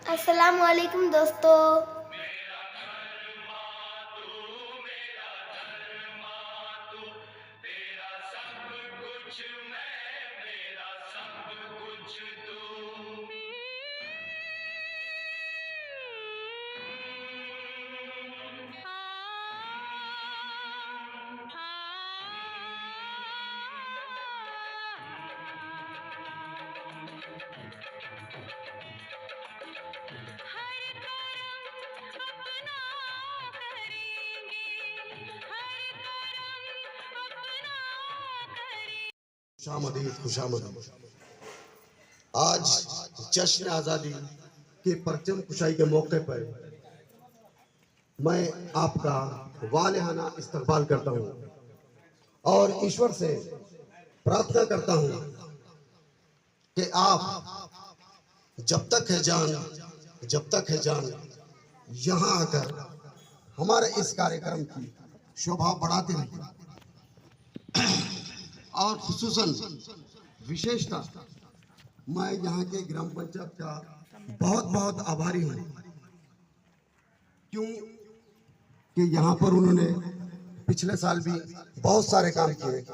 अस्सलाम वालेकुम दोस्तों। खुशामदीद खुशामदीद। आज जश्न आज़ादी के परचम कुशाई के मौके पर मैं आपका वालेहाना इस्तकबाल करता हूँ और ईश्वर से प्रार्थना करता हूँ कि आप जब तक है जान यहाँ आकर हमारे इस कार्यक्रम की शोभा बढ़ाते रहिए और खुसूसन विशेषता मैं यहाँ के ग्राम पंचायत का बहुत बहुत आभारी हूँ, क्यों कि यहाँ पर उन्होंने पिछले साल भी बहुत सारे काम किए,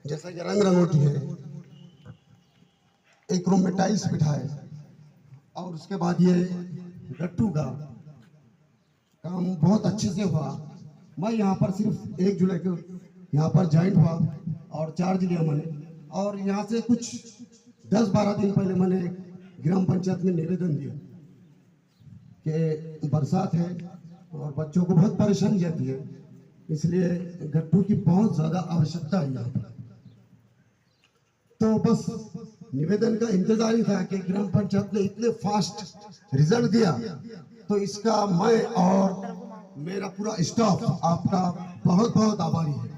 जैसा कि रंग रंगोटी है, एक रूम में टाइल्स बिठाए और उसके बाद ये गट्टू का काम बहुत अच्छे से हुआ। मैं यहाँ पर सिर्फ 1 जुलाई को यहाँ पर ज्वाइंट हुआ और चार्ज लिया मैंने, और यहाँ से कुछ 10-12 दिन पहले मैंने ग्राम पंचायत में निवेदन दिया कि बरसात है और बच्चों को बहुत परेशानी जाती है, इसलिए गट्टू की बहुत ज़्यादा आवश्यकता है यहाँ पर। तो बस निवेदन का इंतजार ही था कि ग्राम पंचायत ने इतने फास्ट रिजल्ट दिया, तो इसका मैं और मेरा पूरा स्टाफ आपका बहुत बहुत आभारी है।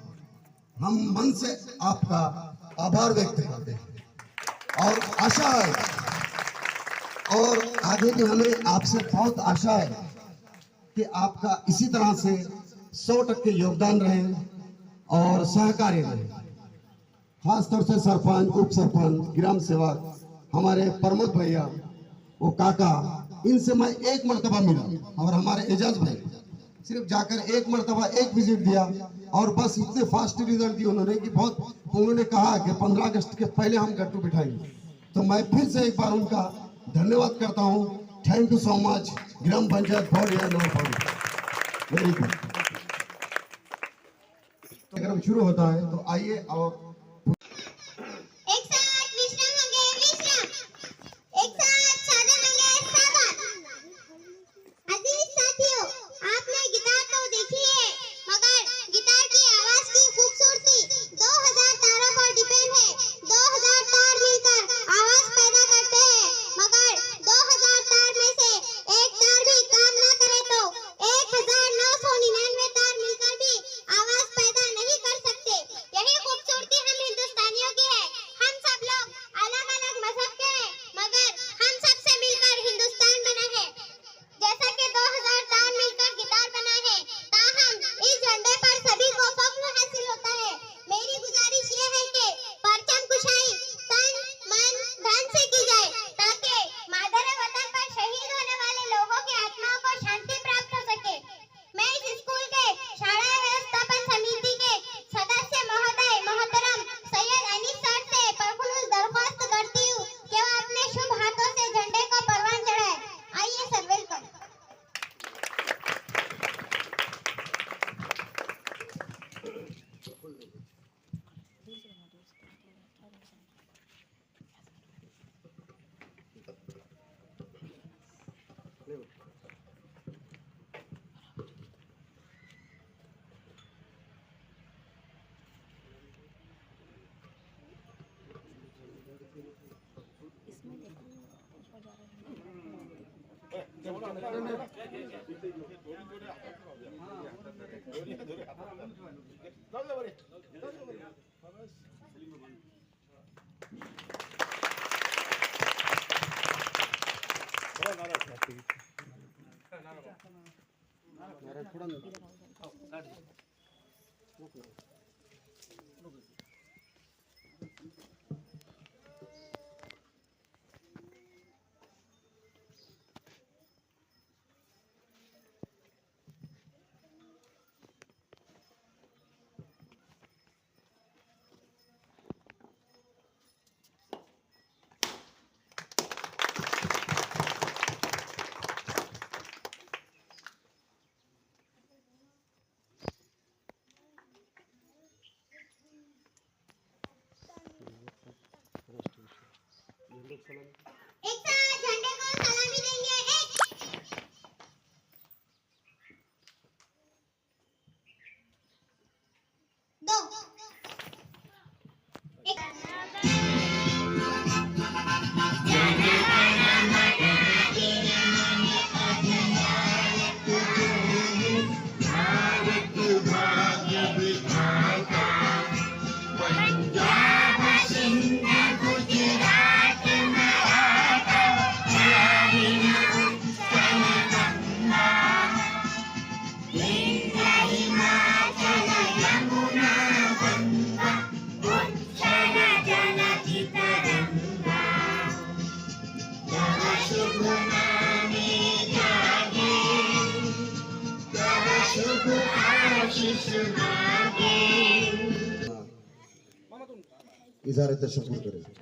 हम मन से आपका आभार व्यक्त करते हैं और आशा है, और आगे भी हमें आपसे बहुत आशा है कि आपका इसी तरह से 100% योगदान रहे और सहकार्य रहे। खासतौर से सरपंच, उप सरपंच, ग्राम सेवक, हमारे प्रमोद भैया, वो काका, इनसे मैं 1 मरतबा मिला, और हमारे एजाज भाई सिर्फ जाकर 1 मरतबा 1 विजिट दिया, और बस इतने फास्ट रिजल्ट दिए उन्होंने कि बहुत, उन्होंने कहा कि 15 अगस्त के पहले हम गट्टू बिठाएंगे। तो मैं फिर से एक बार उनका धन्यवाद करता हूँ। Thank you so much gram panchayat board या नो बोर्ड। Very good. कार्यक्रम शुरू होता है तो आइए और एक साथ विश्राम होंगे, विश्राम। एक साथ सादा होंगे, सादा। अजीज साथियों, आपने गिटार तो देखी है, मगर गिटार की आवाज की खूबसूरती 2000 तारों पर डिपेंड है। 2000 तार मिलकर आवाज पैदा करते हैं, मगर 2000 तार में से एक तार भी काम ना करे तो 1999 तार मिलकर भी आवाज पैदा नहीं कर सकते। यही खूबसूरती हम हिंदुस्तानियों की है। हम सब लोग अलग अलग मजहब के हैं, मगर हम सबसे मिलकर हिंदुस्तान बना है। जैसा कि 2000 तार मिलकर गिटार बना है, ताहम इस झंडे पर सभी को फख्र हासिल होता है। मेरी गुजारिश ये है कि परचम कुशाई तन मन धन से की जाए, ताकि मादर वतन पर शहीद होने वाले लोगों की आत्माओं को शांति प्राप्त हो सके। मैं इस स्कूल के शाला व्यवस्थापन समिति के सदस्य महोदय मोहतरम सैयद अनीस सर से परखुलूस दरख्वास्त करती हूँ कि वो अपने शुभ हाथों से झंडे को परवान चढ़ाए। आइए सर, वेलकम। एक साथ झंडे को सलामी देंगे। एक, दो, एक। इजारे तशक्कुर करें।